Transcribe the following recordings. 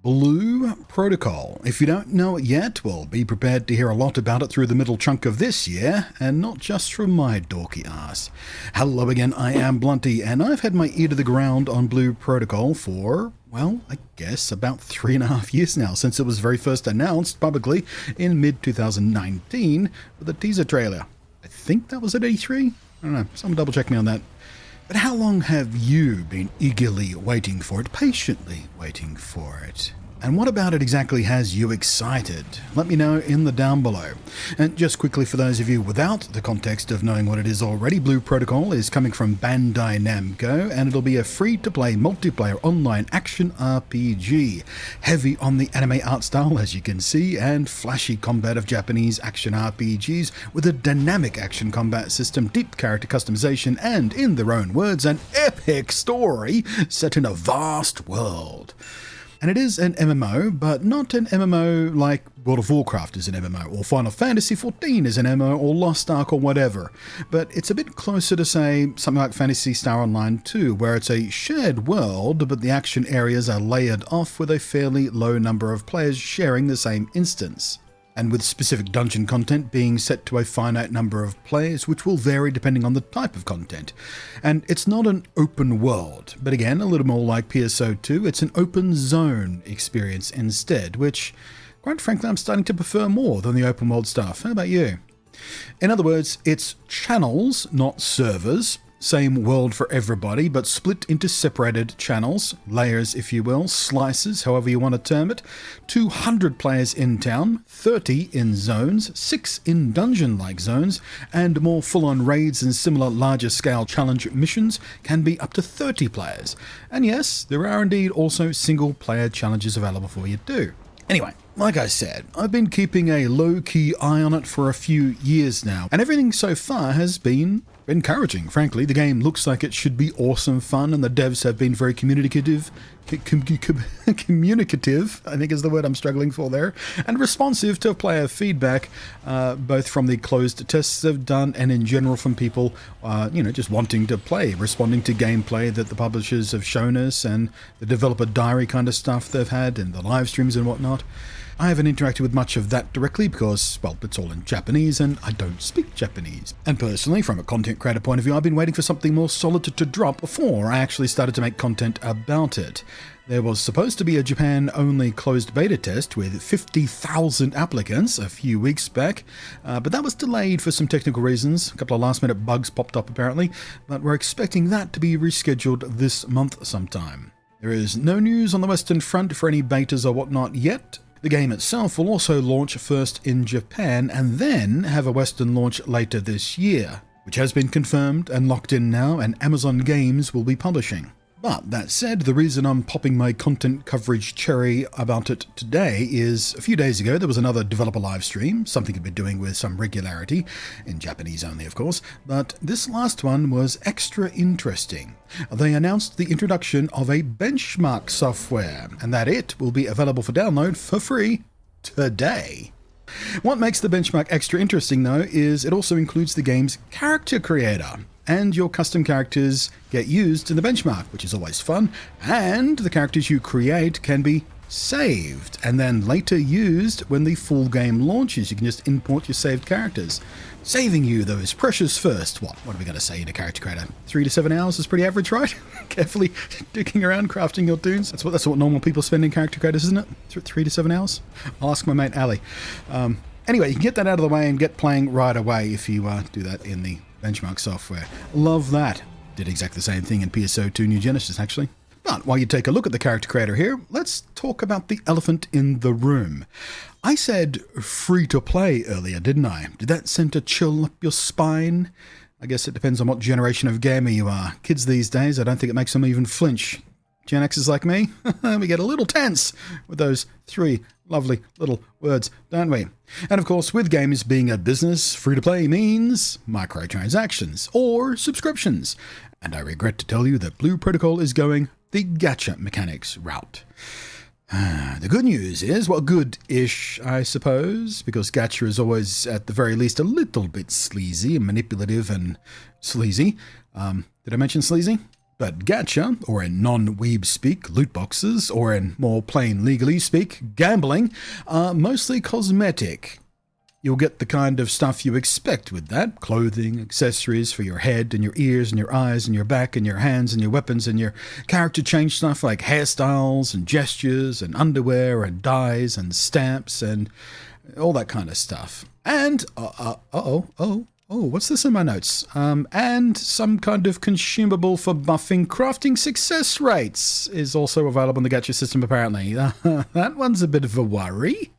Blue Protocol. If you don't know it yet, well, be prepared to hear a lot about it through the middle chunk of this year, and not just from my dorky ass. Hello again, I am Blunty, and I've had my ear to the ground on Blue Protocol for, well, I guess about 3.5 years now, since it was very first announced publicly in mid-2019 with a teaser trailer. I think that was at E3? I don't know, someone double check me on that. But how long have you been eagerly waiting for it, patiently waiting for it? And what about it exactly has you excited? Let me know in the down below. And just quickly for those of you without the context of knowing what it is already, Blue Protocol is coming from Bandai Namco, and it'll be a free-to-play multiplayer online action RPG. Heavy on the anime art style, as you can see, and flashy combat of Japanese action RPGs with a dynamic action combat system, deep character customization, and, in their own words, an epic story set in a vast world. And it is an MMO, but not an MMO like World of Warcraft is an MMO, or Final Fantasy XIV is an MMO, or Lost Ark, or whatever. But it's a bit closer to, say, something like Phantasy Star Online 2, where it's a shared world, but the action areas are layered off with a fairly low number of players sharing the same instance, and with specific dungeon content being set to a finite number of players, which will vary depending on the type of content. And it's not an open world, but again, a little more like PSO2, it's an open zone experience instead, which, quite frankly, I'm starting to prefer more than the open world stuff. How about you? In other words, it's channels, not servers. Same world for everybody, but split into separated channels, layers if you will, slices, however you want to term it. 200 players in town, 30 in zones, 6 in dungeon-like zones, and more full-on raids and similar larger-scale challenge missions can be up to 30 players. And yes, there are indeed also single-player challenges available for you too. Anyway, like I said, I've been keeping a low-key eye on it for a few years now, and everything so far has been encouraging, frankly. The game looks like it should be awesome fun, and the devs have been very communicative, communicative, I think is the word I'm struggling for there, and responsive to player feedback, both from the closed tests they've done and in general from people, just wanting to play, responding to gameplay that the publishers have shown us, and the developer diary kind of stuff they've had, and the live streams and whatnot. I haven't interacted with much of that directly because, well, it's all in Japanese and I don't speak Japanese. And personally, from a content creator point of view, I've been waiting for something more solid to drop before I actually started to make content about it. There was supposed to be a Japan-only closed beta test with 50,000 applicants a few weeks back, but that was delayed for some technical reasons. A couple of last-minute bugs popped up apparently, but we're expecting that to be rescheduled this month sometime. There is no news on the Western Front for any betas or whatnot yet. The game itself will also launch first in Japan and then have a Western launch later this year, which has been confirmed and locked in now, and Amazon Games will be publishing. But that said, the reason I'm popping my content coverage cherry about it today is a few days ago there was another developer live stream, something I've been doing with some regularity, in Japanese only of course, but this last one was extra interesting. They announced the introduction of a benchmark software, and that it will be available for download for free today. What makes the benchmark extra interesting though is it also includes the game's character creator, and your custom characters get used in the benchmark, which is always fun, and the characters you create can be saved and then later used when the full game launches. You can just import your saved characters, saving you those precious first, what are we going to say in a character creator? 3 to 7 hours is pretty average, right? Carefully digging around, crafting your tunes. That's what normal people spend in character creators, isn't it? 3 to 7 hours? I'll ask my mate Ali. Anyway, you can get that out of the way and get playing right away if you do that in the benchmark software. Love that. Did exactly the same thing in PSO2 New Genesis, actually. But while you take a look at the character creator here, let's talk about the elephant in the room. I said free-to-play earlier, didn't I? Did that send a chill up your spine? I guess it depends on what generation of gamer you are. Kids these days, I don't think it makes them even flinch. Gen Xers like me, we get a little tense with those 3 lovely little words, don't we? And of course, with games being a business, free-to-play means microtransactions or subscriptions. And I regret to tell you that Blue Protocol is going the gacha mechanics route. The good news is, well, good-ish, I suppose, because gacha is always, at the very least, a little bit sleazy and manipulative and sleazy. Did I mention sleazy? But gacha, or in non-weeb speak, loot boxes, or in more plain legally speak, gambling, are mostly cosmetic. You'll get the kind of stuff you expect with that: clothing, accessories for your head and your ears and your eyes and your back and your hands and your weapons and your character change stuff like hairstyles and gestures and underwear and dyes and stamps and all that kind of stuff. And, what's this in my notes? And some kind of consumable for buffing crafting success rates is also available in the gacha system, apparently. That one's a bit of a worry.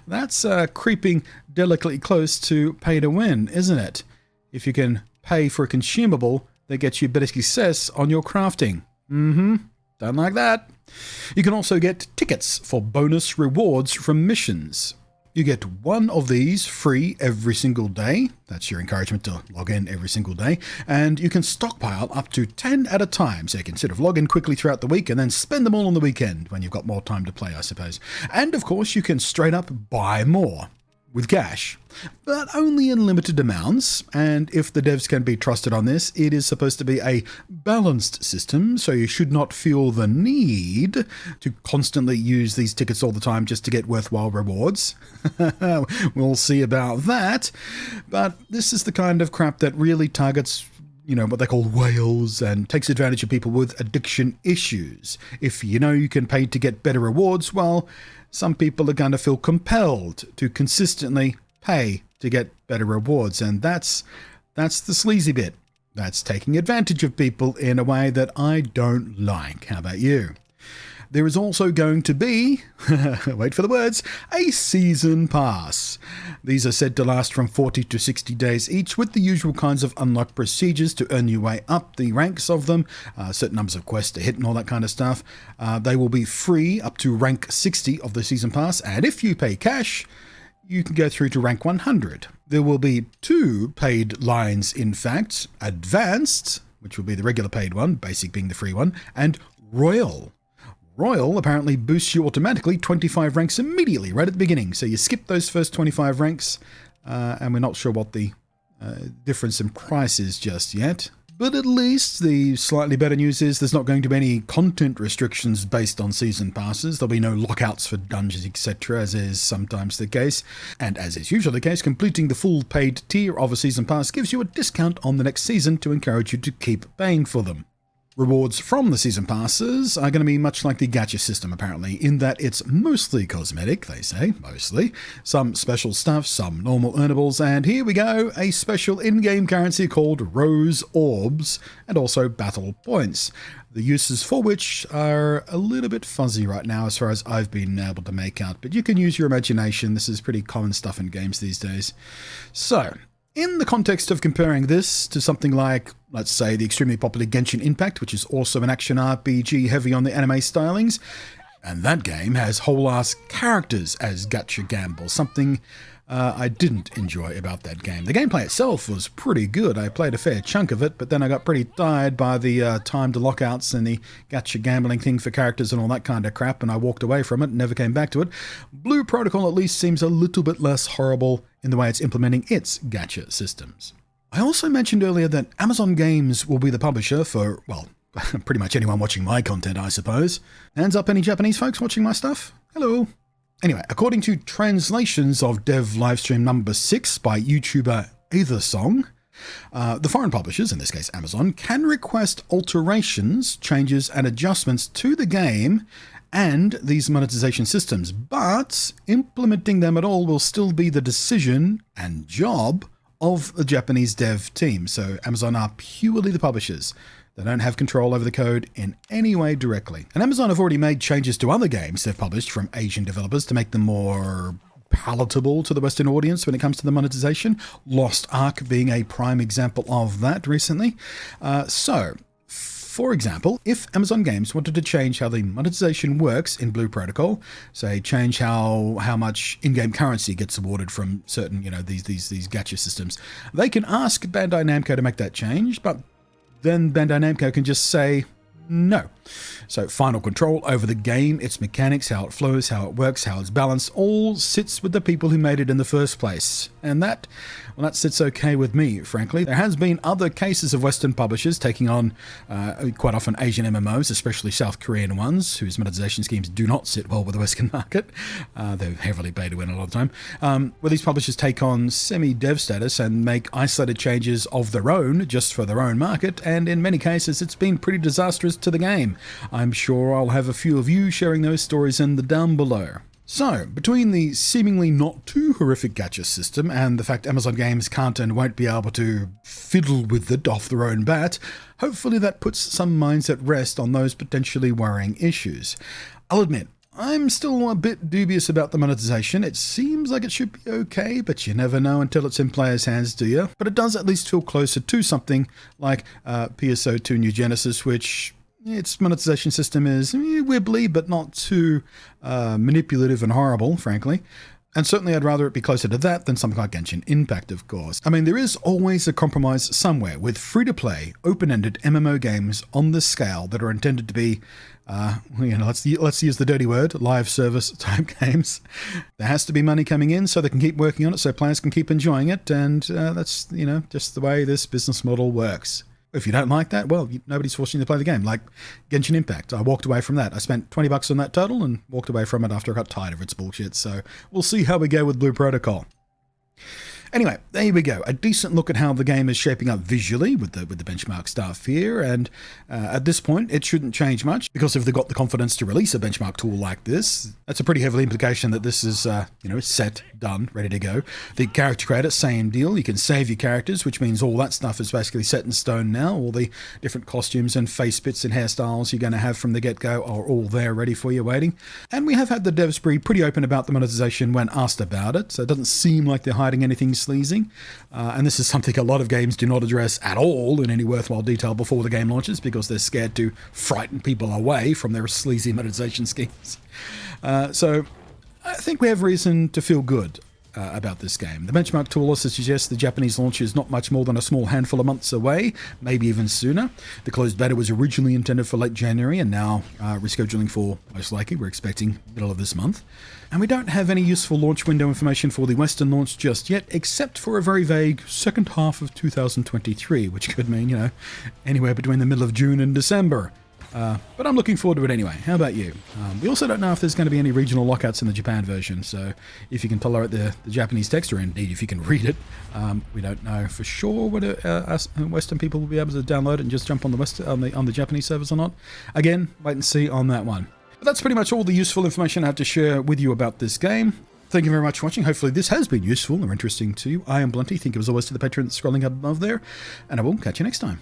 That's creeping delicately close to pay to win, isn't it? If you can pay for a consumable that gets you better success on your crafting. Don't like that. You can also get tickets for bonus rewards from missions. You get one of these free every single day. That's your encouragement to log in every single day. And you can stockpile up to 10 at a time. So you can sort of log in quickly throughout the week and then spend them all on the weekend when you've got more time to play, I suppose. And of course, you can straight up buy more with cash, but only in limited amounts. And if the devs can be trusted on this, it is supposed to be a balanced system, so you should not feel the need to constantly use these tickets all the time just to get worthwhile rewards. We'll see about that. But this is the kind of crap that really targets, you know, what they call whales, and takes advantage of people with addiction issues. If you know you can pay to get better rewards, well, some people are going to feel compelled to consistently pay to get better rewards, and that's the sleazy bit. That's taking advantage of people in a way that I don't like. How about you? There is also going to be, wait for the words, a season pass. These are said to last from 40 to 60 days each, with the usual kinds of unlock procedures to earn your way up the ranks of them, certain numbers of quests to hit and all that kind of stuff. They will be free up to rank 60 of the season pass, and if you pay cash, you can go through to rank 100. There will be 2 paid lines, in fact: Advanced, which will be the regular paid one, Basic being the free one, and Royal. Royal apparently boosts you automatically 25 ranks immediately, right at the beginning. So you skip those first 25 ranks, and we're not sure what the difference in price is just yet. But at least the slightly better news is there's not going to be any content restrictions based on season passes. There'll be no lockouts for dungeons, etc., as is sometimes the case. And as is usually the case, completing the full paid tier of a season pass gives you a discount on the next season to encourage you to keep paying for them. Rewards from the season passes are going to be much like the gacha system, apparently, in that it's mostly cosmetic, they say, mostly. Some special stuff, some normal earnables, and here we go, a special in-game currency called Rose Orbs, and also Battle Points. The uses for which are a little bit fuzzy right now as far as I've been able to make out, but you can use your imagination. This is pretty common stuff in games these days. So, in the context of comparing this to something like, let's say, the extremely popular Genshin Impact, which is also an action RPG heavy on the anime stylings, and that game has whole-ass characters as gacha gamble, something I didn't enjoy about that game. The gameplay itself was pretty good. I played a fair chunk of it, but then I got pretty tired by the timed lockouts and the gacha gambling thing for characters and all that kind of crap, and I walked away from it and never came back to it. Blue Protocol at least seems a little bit less horrible in the way it's implementing its gacha systems. I also mentioned earlier that Amazon Games will be the publisher for, well, pretty much anyone watching my content, I suppose. Hands up, any Japanese folks watching my stuff? Hello. Anyway, according to translations of Dev Livestream number 6 by YouTuber Athersong, the foreign publishers, in this case Amazon, can request alterations, changes, and adjustments to the game and these monetization systems, but implementing them at all will still be the decision and job of the Japanese dev team. So Amazon are purely the publishers. They don't have control over the code in any way directly. And Amazon have already made changes to other games they've published from Asian developers to make them more palatable to the Western audience when it comes to the monetization. Lost Ark being a prime example of that recently. For example, if Amazon Games wanted to change how the monetization works in Blue Protocol, say change how much in-game currency gets awarded from certain, these gacha systems, they can ask Bandai Namco to make that change, but then Bandai Namco can just say, No. So final control over the game, its mechanics, how it flows, how it works, how it's balanced, all sits with the people who made it in the first place. And that sits okay with me, frankly. There has been other cases of Western publishers taking on quite often Asian MMOs, especially South Korean ones, whose monetization schemes do not sit well with the Western market. They're heavily beta in a lot of the time. Where these publishers take on semi-dev status and make isolated changes of their own, just for their own market, and in many cases it's been pretty disastrous to the game. I'm sure I'll have a few of you sharing those stories in the down below. So, between the seemingly not too horrific gacha system and the fact Amazon Games can't and won't be able to fiddle with it off their own bat, hopefully that puts some minds at rest on those potentially worrying issues. I'll admit, I'm still a bit dubious about the monetization. It seems like it should be okay, but you never know until it's in players' hands, do you? But it does at least feel closer to something like PSO2 New Genesis, which its monetization system is wibbly, but not too manipulative and horrible, frankly. And certainly I'd rather it be closer to that than something like Genshin Impact, of course. I mean, there is always a compromise somewhere with free-to-play, open-ended MMO games on this scale that are intended to be, let's use the dirty word, live service type games. There has to be money coming in so they can keep working on it, so players can keep enjoying it, and that's, just the way this business model works. If you don't like that, well, nobody's forcing you to play the game. Like Genshin Impact, I walked away from that. I spent $20 on that total and walked away from it after I got tired of its bullshit. So we'll see how we go with Blue Protocol. Anyway, there we go. A decent look at how the game is shaping up visually with the benchmark stuff here, and at this point, it shouldn't change much, because if they've got the confidence to release a benchmark tool like this, that's a pretty heavy implication that this is, set, done, ready to go. The character creator, same deal. You can save your characters, which means all that stuff is basically set in stone now. All the different costumes and face bits and hairstyles you're going to have from the get-go are all there ready for you waiting. And we have had the devs be pretty open about the monetization when asked about it, so it doesn't seem like they're hiding anything sleazy. And this is something a lot of games do not address at all in any worthwhile detail before the game launches, because they're scared to frighten people away from their sleazy monetization schemes. So I think we have reason to feel good about this game. The benchmark tool also suggests the Japanese launch is not much more than a small handful of months away, maybe even sooner. The closed beta was originally intended for late January, and now rescheduling for, most likely, we're expecting middle of this month. And we don't have any useful launch window information for the Western launch just yet, except for a very vague second half of 2023, which could mean, anywhere between the middle of June and December. But I'm looking forward to it anyway. How about you? We also don't know if there's going to be any regional lockouts in the Japan version, so if you can tolerate the Japanese text, or indeed if you can read it, we don't know for sure whether us Western people will be able to download it and just jump on the Japanese servers or not. Again, wait and see on that one. But that's pretty much all the useful information I had to share with you about this game. Thank you very much for watching. Hopefully this has been useful or interesting to you. I am Blunty. Thank you as always to the patrons scrolling up above there, and I will catch you next time.